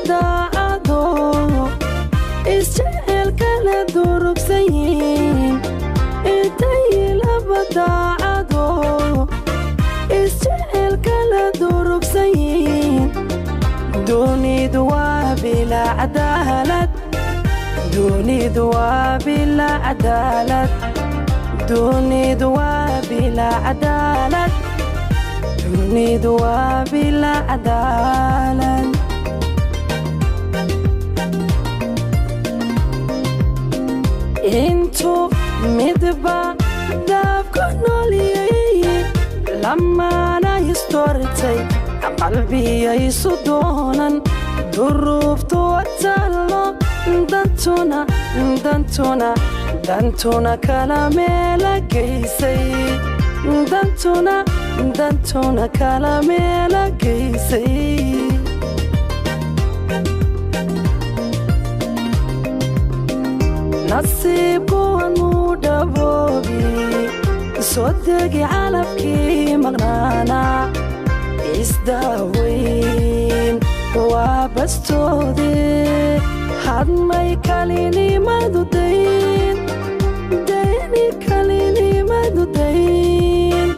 daacado isjecel kala durugsayin intay laba daacado isjecel kala durugsayin dunidu waa bila cadaalad dunidu waa bila cadaalad dunidu waa bila cadaalad dunidu waa bila cadaalad intu midba daabka nooliyay lamaana istortay qalbiyaysu doonan duruuftu watalo dantuna kala meela geysay dantuna kala meela geysay nasiibku anuu dhaboobi soo degi calabkii maqnaana isdaaweyn waa bastoode hadmay kalinimadu dayn dayni kalinimadu dayn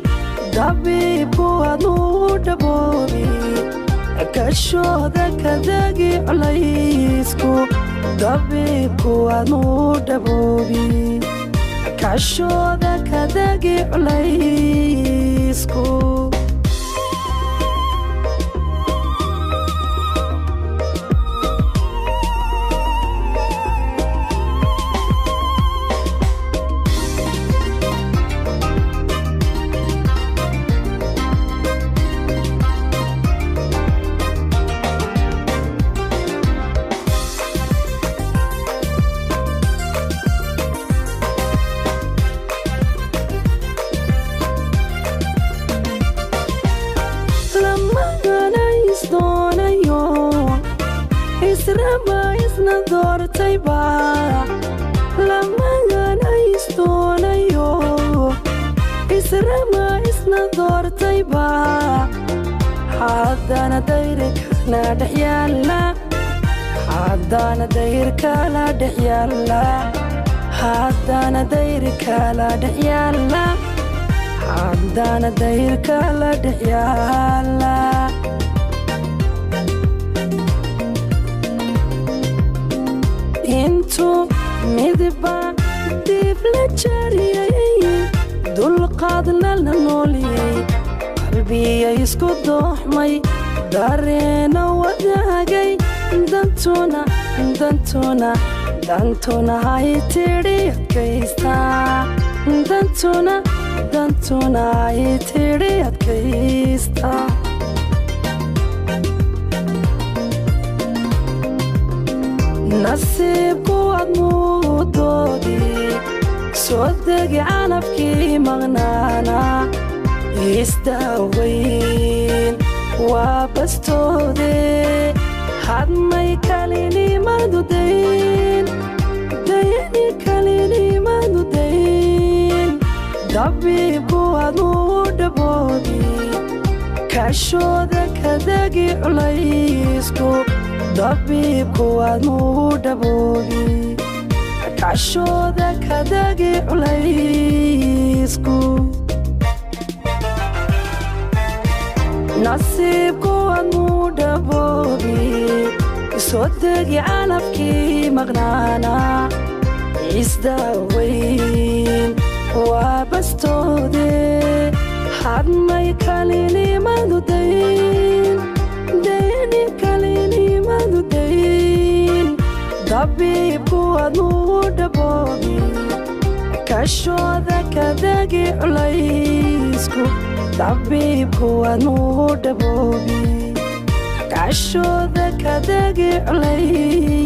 dabiibku aduu dhaboobi kashooda kadagi culaysku dabiibku aduu dhaboobi kashooda kadagi culaysku isna doortayba lamagana isdoonayo israma isna doortayba haddana dayrkana dhexyaala haddana dayrkala dhexyaala haddana dayrkala dhexyaala haddana dayrkala dhexyaala intu midba dib la jariyay dulqaadna la nooliyay qalbiyay isku dooxmay dareena wadaagay dantuna hay tidhi adkaysta dantuna hay tidhi adkaysta nasiibku admuu doodi soo degi calabkii maqnaana isdaaweyn waa bastoode hadmay kalinimadu dayn dayni kalinimadu dayn dabiibku admuu dhaboobi kashooda kadagi culaysku dabiibku admuu dhaboobi kashooda kadagi culaysku nasiibku admuu dhaboobi soo degi calabkii maqnaana isdaaweyn waa bastoode hadmay kalinimadu dayn dayni kalinimadu dayn dabiibku admuu dhaboobi kashooda kadagi culaysku dabiibku admuu dhaboobi kashooda kadagi culaysku